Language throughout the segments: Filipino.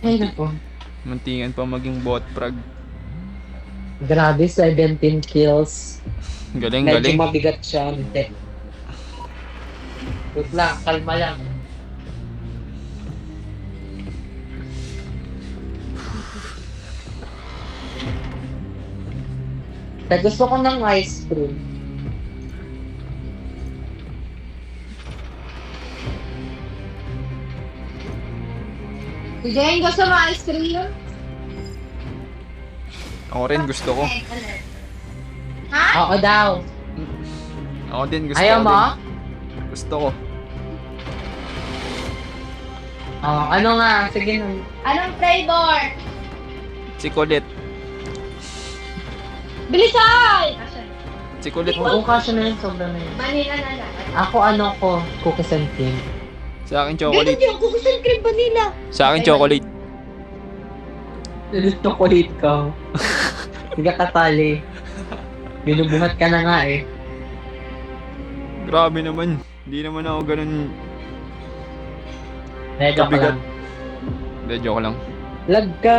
Ay, nako. Muntingan pa maging bot frag. Grabe, 17 kills. Galing, Medyo galing. mabigat siya. Hindi. Wait lang, kalma lang. Kaya gusto ko ng ice cream. Si Jane, gusto mo ice cream? Ako rin gusto ko. Ha? Oo daw. Ako din gusto Ayaw ko mo? din. Gusto ko. Oo, ano nga? Sige na. Anong flavor? Chikulit. Bilisan! Chikulit. Oo, kasya na yun. Sobra na yun. Vanilla na lang. Ako ano ko? Cookies and cream. Sa akin chocolate. yung cookies and cream vanilla. Sa akin chocolate. Chocolate ka. Hindi ka katali. Binubuhat ka na nga eh. Grabe naman. Hindi naman ako ganun. Medyo ka Kabigat. lang. Hindi, joke lang. Lag ka.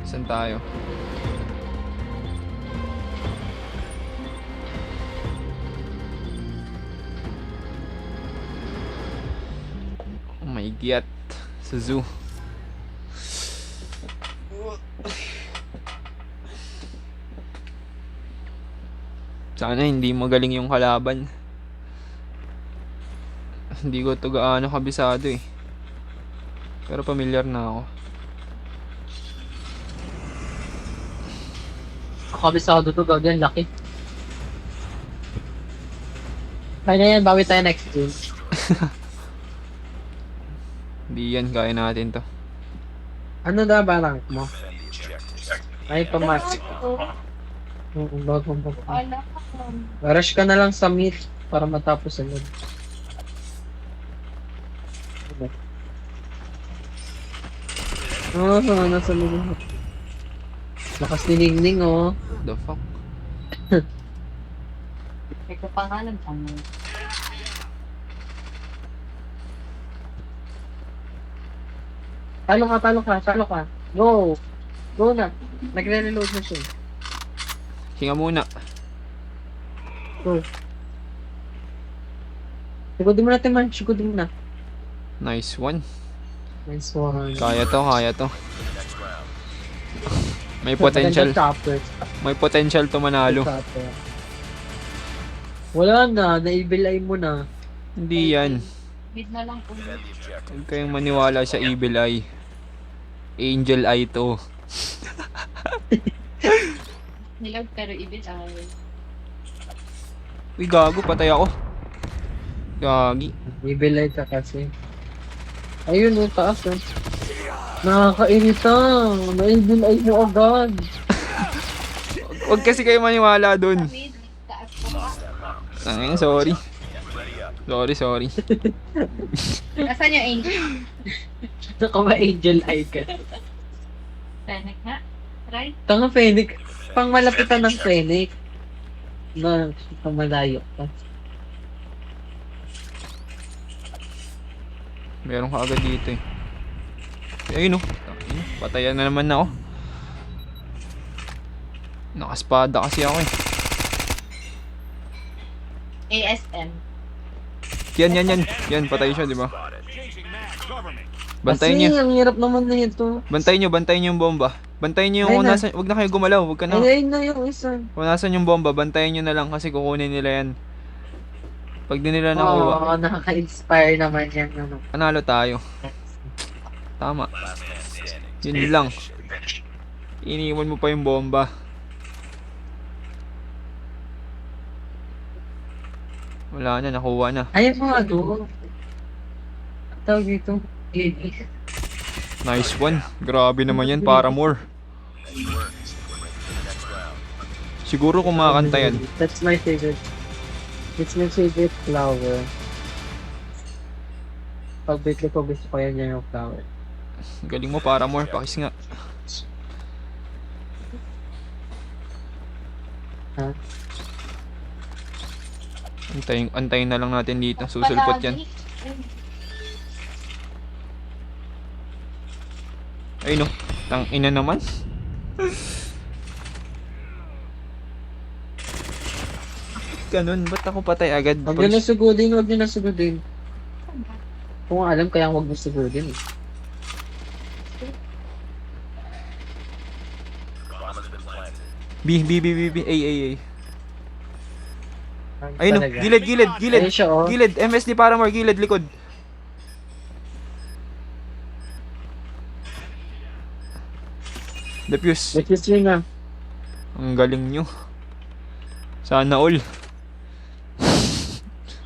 Saan tayo? Oh my god. Sa zoo. Sana hindi magaling yung kalaban. Hindi ko to gaano kabisado eh. Pero pamilyar na ako. Kabisado to gawin. Laki. Kaya yan, bawi tayo next game. Hindi yan, kaya natin to. Ano na ba rank mo? Ay, pamas. Oo, bagong bago. Wala ka. Rush ka na lang sa mid para matapos agad. Nasa mid. Lakas ni Ningning, oh. The fuck? Ito pa nga lang ano. Talo ka. Go! Go na. Nagre-reload na siya. Hinga muna. Go. Sigodin mo natin man. Sigodin mo na. Nice one. Nice one. Kaya to, kaya to. May potential. Maganda chopper. May potential to manalo. Chopper. Wala na. Na-evil eye mo na. Hindi yan. Mid na lang po. Huwag kayong maniwala sa evil eye. Angel eye to. Nilag pero ibig ay. Uy, gago. Patay ako. Gagi. Evil eye ka kasi. Ayun, yung taas eh. Nakakairita. Na-evil eye mo agad. Huwag kasi kayo maniwala dun. Mid, taas po ka. Ay, sorry. Sorry. Nasaan yung angel? Saka ma-angel eye ka. Panic nga. Right? Tanga Fennec. Pang malapitan ng Fennec. Na, malayo ka. Meron ka agad dito eh. Ayun oh. Patayan na naman ako. Nakaspada kasi ako eh. ASM. Yan, patay siya, di ba? Bantayin niyo. Kasi ang hirap naman na ito. Bantayin niyo yung bomba. Bantayin niyo yung Ayun na. nasa, wag na kayo gumalaw, wag ka na. Ay, na yung isa. Kung nasan yung bomba, bantayin niyo na lang kasi kukunin nila yan. Pag di nila nakuha, Oo, nakaka-inspire naman yan. Ano. panalo tayo. Tama. Yun lang. Iniwan mo pa yung bomba. Wala na, nakuha na. Ayaw mo ano. Tawag dito. Nice one. Grabe naman yan, para more. Siguro kumakanta yan. That's my favorite. It's my favorite flower. Pag bitli ko gusto ko yan yung flower. Galing mo, Paramore. Pakis nga. Ha? Antayin na lang natin dito. Susulpot yan. Ay no. Tang ina naman. Ganun. Ba't ako patay agad? Huwag nyo na sugudin, huwag nyo na sugudin. Kung alam, kaya huwag nyo sugudin eh. B. A. Ayun no. Gilid. Ayun siya, oh. Gilid. MSD Paramore. Gilid. Likod. Defuse. Defuse yun nga. Ang galing nyo. Sana all.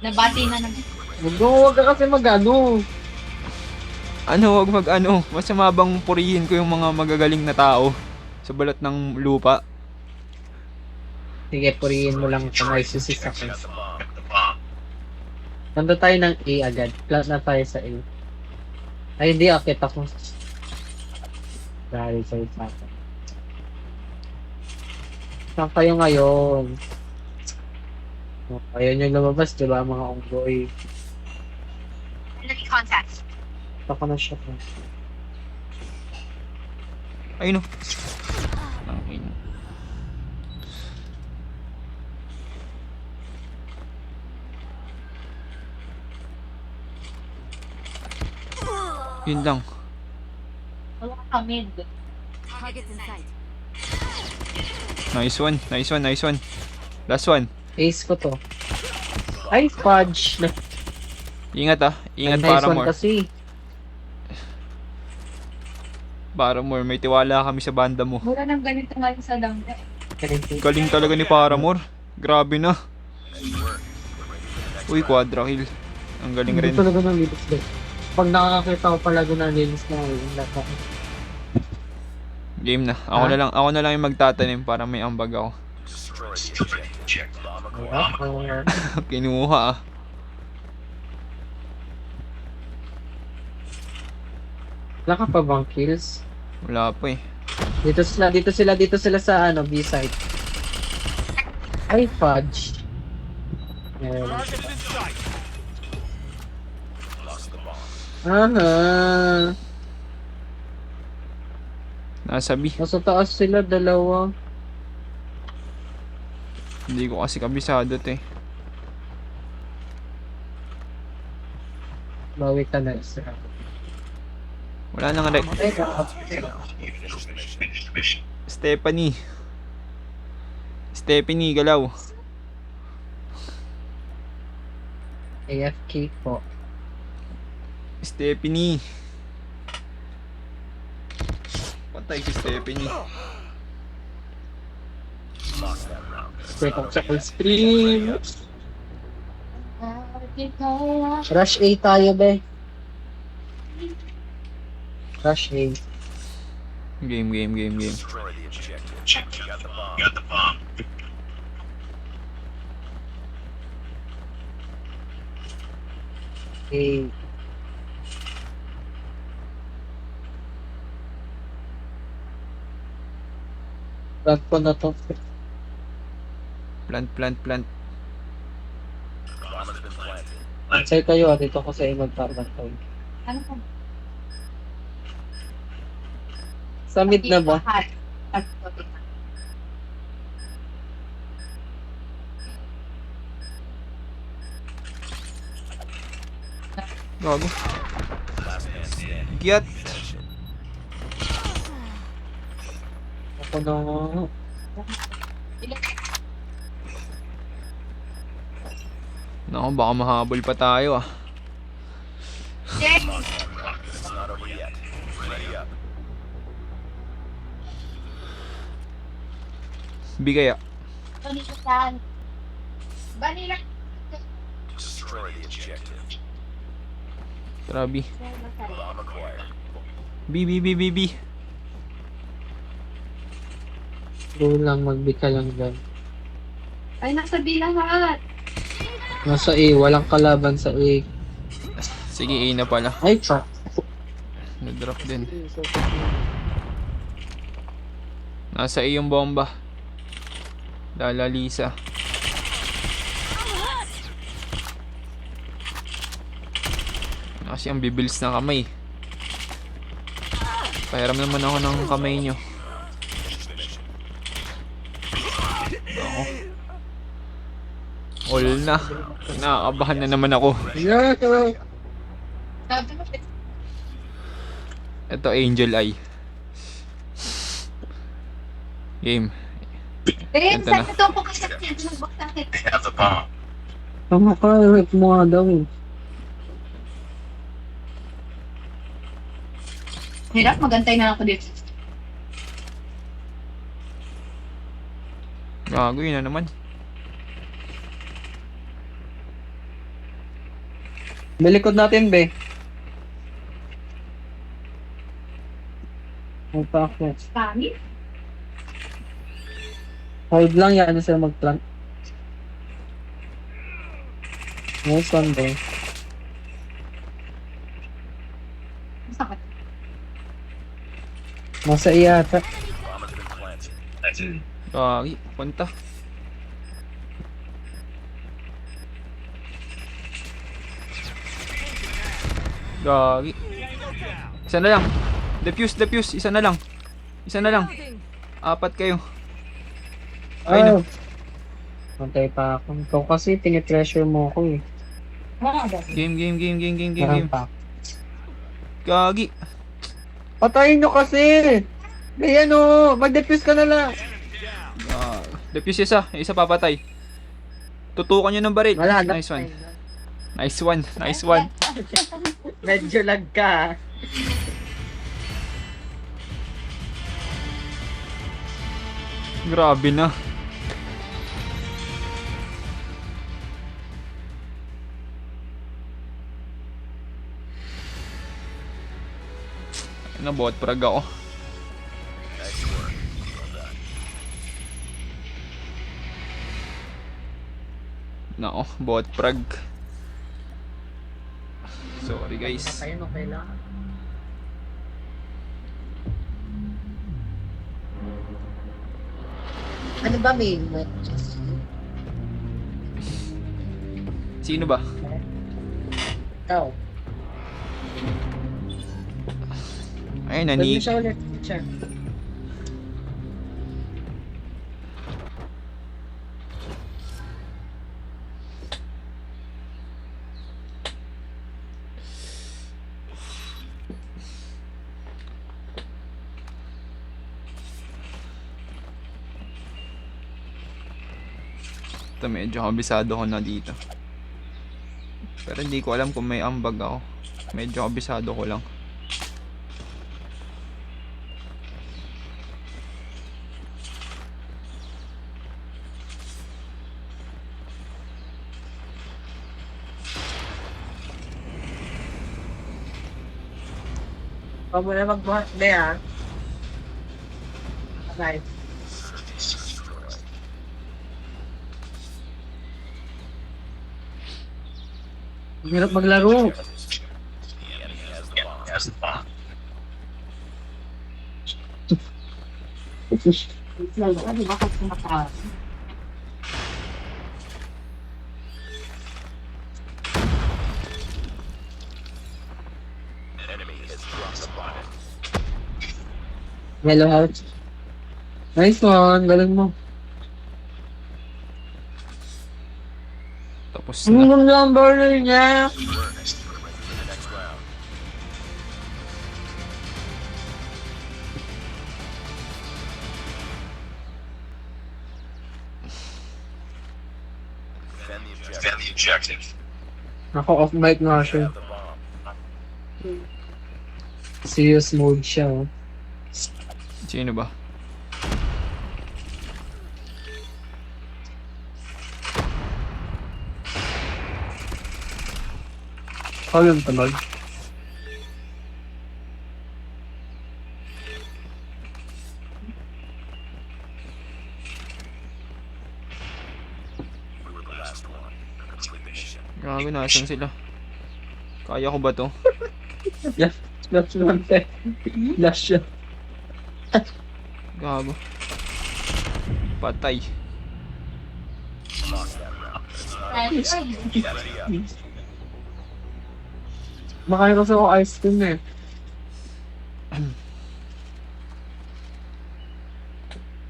Nabati na naman. Huwag ka kasi mag-ano. Wag mag-ano. Masama bang purihin ko yung mga magagaling na tao sa balat ng lupa? Sige, purihin mo lang sa may susis ako. Nandun tayo ng A agad. Plant na tayo sa A. Ay, hindi. Akit ako. Dahil sa isa. Saan kayo ngayon? Ayaw nyo lumabas, diba mga unggoy? Enemy contact. Ako na siya. Ayun no. Okay. Yun lang. Wala kami. Targets in sight. Nice one. Last one. Ace ko to. Ay, fudge. Ingat Ingat Nice one Paramore. kasi. Paramore, may tiwala kami sa banda mo. Wala nang ganito ngayon sa dangga. Galing talaga ni Paramore. Grabe na. Uy, quadra kill. Ang galing rin. Hindi talaga ng lilis din. Pag nakakakita ko pala doon ng lilis na yung lahat. Game na. Ako na lang yung magtatanim para may ambag ako. Kinuha Wala ka pa bang kills? Wala pa eh. Dito sila sa ano, B-side. Ay, fudge. Ayan. Aha. Nasa B. Nasa taas sila, dalawa. Hindi ko kasi kabisado to eh. Bawi ka na isa. Wala nang rek. Stephanie, galaw. AFK po. Stephanie. Patay si Stephanie. Wait up sa full stream. Rush A tayo, be. Rush A. Game. A. Plant ko na to. Plant. Ansay kayo, dito ko sa magpapantay. Ano ka? Sa mid na ba? Gago. Giat. Ako na. Naku, baka mahabol pa tayo ah. Bigaya. Vanilla. Trabi. B. Doon lang magbika lang dyan. Ay, nasa B lahat. Nasa A, walang kalaban sa A. Sige, A na pala. Ay, fuck. Nag-drop din. Nasa A yung bomba. Lala Lisa. Kasi ang bibilis na kamay. Pahiram naman ako ng kamay nyo. Ako. All na. Nakakabahan na naman ako. Yeah, Ito, Angel Eye. Game. Rin, Ito na. saan ito po kasi nagbaktakit? tama ka, rip mo nga daw eh. Hirap, magantay na ako dito. Gago, yun na naman. Bilikod natin, be. Ang pakit. Kami? Hold lang yan sila mag-plant. Nice one, be. Sakit. Nasa iyata. Gagi, punta. Gagi. Isa na lang. Defuse, defuse. Isa na lang. Isa na lang. Apat kayo. Ay, Oh. Antay pa ako. Ikaw kasi tinitreasure mo ako eh. Game, game, game, game, game, game, game. Pa. Gagi. Patayin nyo kasi! Ayan o! Mag-defuse ka na lang! Defuse isa. Isa papatay. Tutukan nyo ng baril. Wala na. Nice one. Nice one. Nice one. Medyo lag ka. Grabe na. Nabot prag ako. Nako, bot prag. Sorry guys. Patayin mo kailangan. Ano ba may Sino ba? Ikaw. Ay, Pwede nani. siya ulit. Siya. Ito, medyo kabisado ko na dito. Pero hindi ko alam kung may ambag ako. Medyo kabisado ko lang. Huwag mo na magbuhat. Hindi ah. Okay. Ang hirap maglaro. Hello, Health. Nice one. Galing mo. Tapos Ang na. ganda ang burner niya. Defend the objective. Ako off mic nga siya. Serious mode siya. Oh. Sino ba? Ako yung tunog. Grabe, nasan sila? Kaya ko ba to? That's one thing. Last siya. Gago. Patay. Makain kasi ako ice cream eh.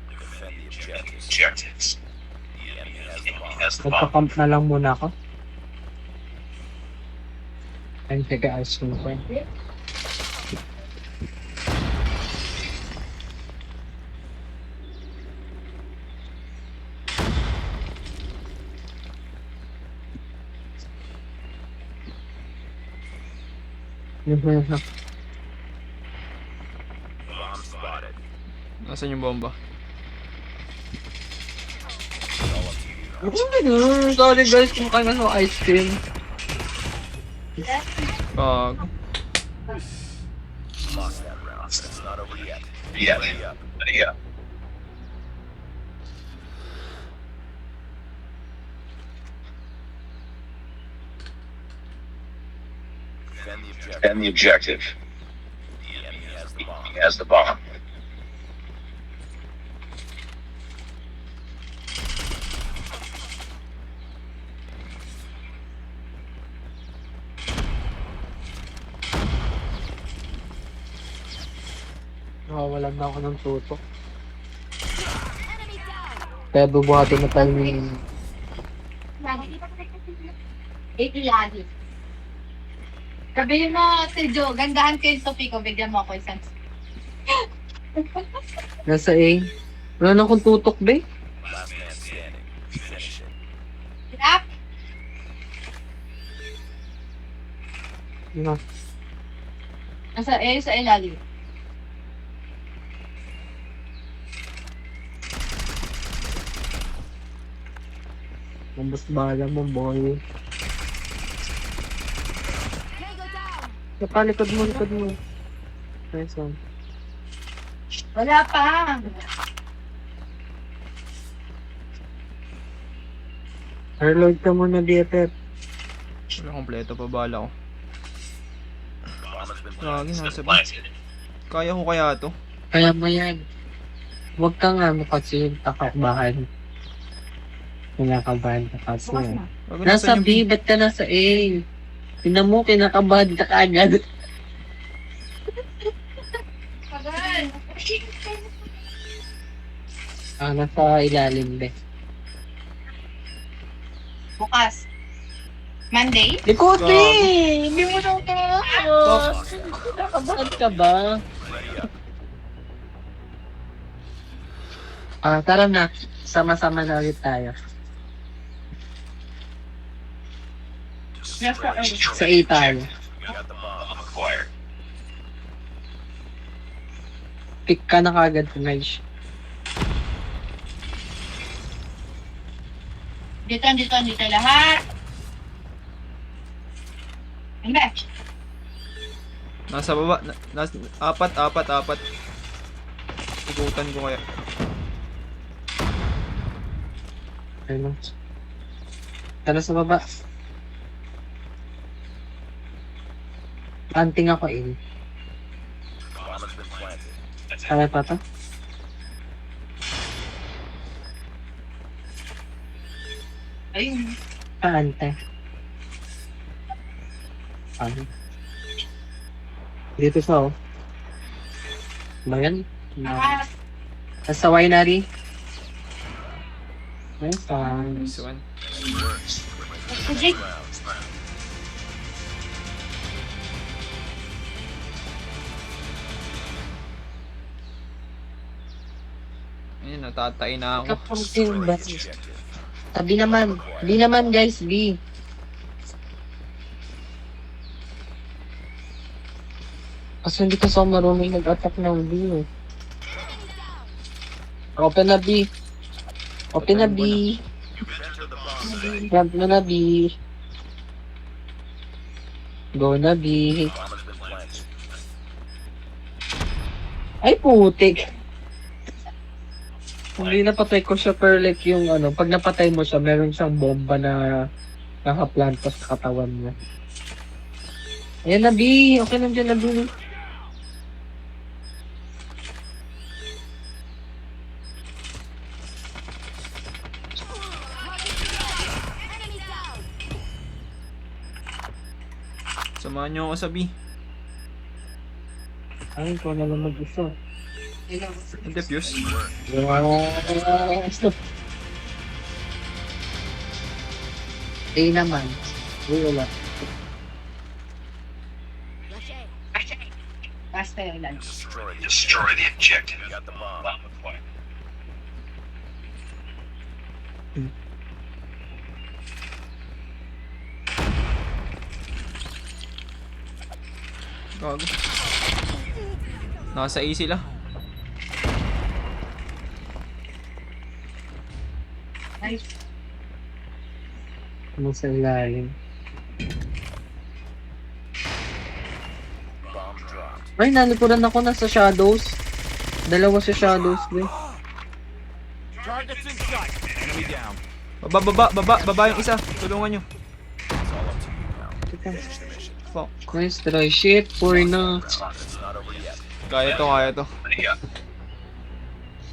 Defend the objectives. The enemy has the bomb. Nagpa-camp na lang muna ako. Ayun, teka, ice cream ko. Bomb spotted. Nasaan yung bomba? Sorry guys, kumakain na ako ice cream. Gago. Lost that round. It's not over yet. Yeah. Defend the objective. The enemy has the bomb. Nakawalan na ako ng tutok. Enemy down. Kaya bubuhatin na tayo ng... Lagi. Sabihin mo, si Joe, gandahan ko yung topic ko, bigyan mo ako isang. Nasa A. Wala na akong tutok, be. Last man standing. Finish it. Hirap! Ano? Nasa A, sa ilalim. Mambas bala mo, boy. Tango down. Nakalikod mo, likod mo. Nice one. Wala pa. Reload ka muna, BFF. Wala kompleto pa bala ko. Bomb has been Lagi nasa ba? Kaya ko kaya to? Kaya mo yan. Huwag ka nga kasi takakbahan. Kinakabahan ka kasi. Gago, Nasa nasaan B, ba't ka nasa A? Tingnan mo, kinakabahan ka kaagad. Pagal. Nasa ilalim, be. Bukas. Monday? Likod, Gago. be! Hindi mo na ito. Kinakabahan ka ba? Tara na. Sama-sama na ulit tayo. Nasa A. Sa A tayo. We got the bomb acquired. Pick ka na kagad, guys. Dito lahat. Ano ba? Nasa baba. Apat. Igutan ko kaya. Ayun. Tara sa baba. Planting ako in. Bomb has been planted. Kaya pa to? Ayun. Paante. Ano? Dito sa oh. Ba yan? Naka. Nasa winery. Nice one. This one. Jake. Ayun, natatay na ako. Kapag ba? Tabi naman. Di naman guys, B. Kasi hindi kasi ako marunong mag-attack ng B eh. Open na B. Open na B. Grab mo na B. Go na B. Bomb has been planted. Ay putik. Hindi napatay ko siya per like yung ano, pag napatay mo siya, meron siyang bomba na nakaplanta sa katawan niya. Ayan na, B. Okay lang dyan na, B. Enemy down. Samahan niyo ako sa B. Ay, ikaw na lang mag-isa. Defuse. Yes. A naman. Uy, wala. Rush A. Basta yun lang. Destroy the objective. Got the bomb. Gago. Nasa A sila. Ano sa ilalim? Bomb dropped. Ay, nalipuran ako na sa shadows. Dalawa sa shadows, bro. Targets in sight. Enemy down. Baba yung isa. Tulungan nyo. It's all up to you now. Finish the mission. Fuck. Nice try. Shit, 4 na. It's not over yet. Kaya to.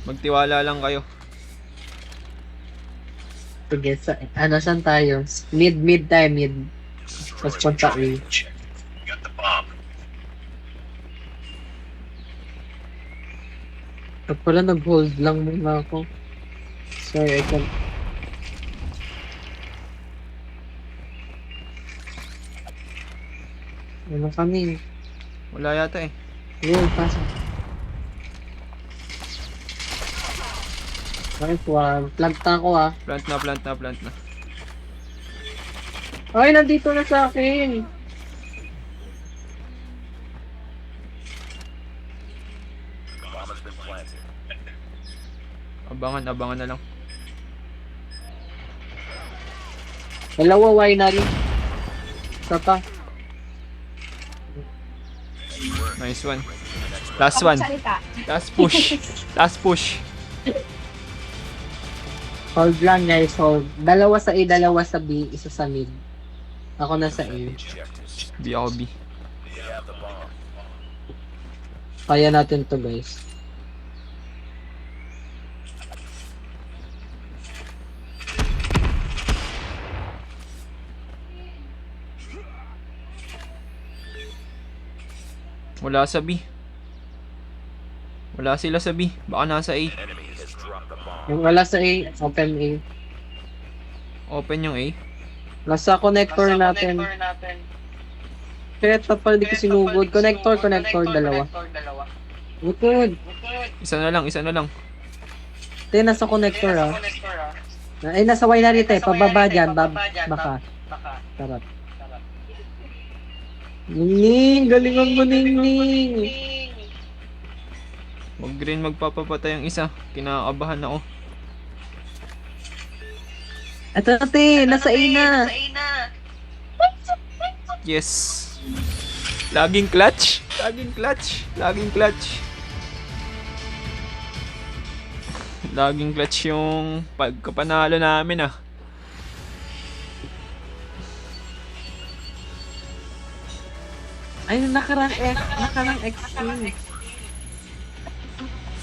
Magtiwala lang kayo. Sige, ano saan tayo? Mid tayo, mid. Tapos punta A. Got the bomb. Pag pala nag-hold lang muna ako. Sorry, I can't. Ano kami? Wala yata eh. Yun, pasok. Nice one. Plant na ako ah. Plant na. Ay, nandito na sa akin. Bomb has been planted. Abangan na lang. Dalawa winery. Isa pa. Nice one. Last one. Salita. Last push. Hold lang guys, hold. Dalawa sa A, dalawa sa B, isa sa mid. Ako na sa A. Objectives. B ako B. They have the bomb. Kaya natin to guys. Wala sa B. Wala sila sa B. Baka nasa A. Enemy has dropped the bomb. Yung wala sa A, open A. Open yung A. Nasa connector natin. Shit, pala di ko sinugod. Connector, dalawa. Good. Isa na lang. Ito yung nasa connector ah. Ay, nasa winery tayo. Pababa dyan. Baka. Sarap. Ningning! Galingan mo, Ningning! Wag green magpapapatay ang isa. Kinakabahan ako. Ito natin! Nasa A na! Yes. Laging clutch. Laging clutch yung pagkapanalo namin ah. Ay, nakarang extreme.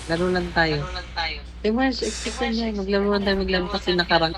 Laro lang tayo. Di mo, expect niya. Maglaro lang tayo kasi nakarang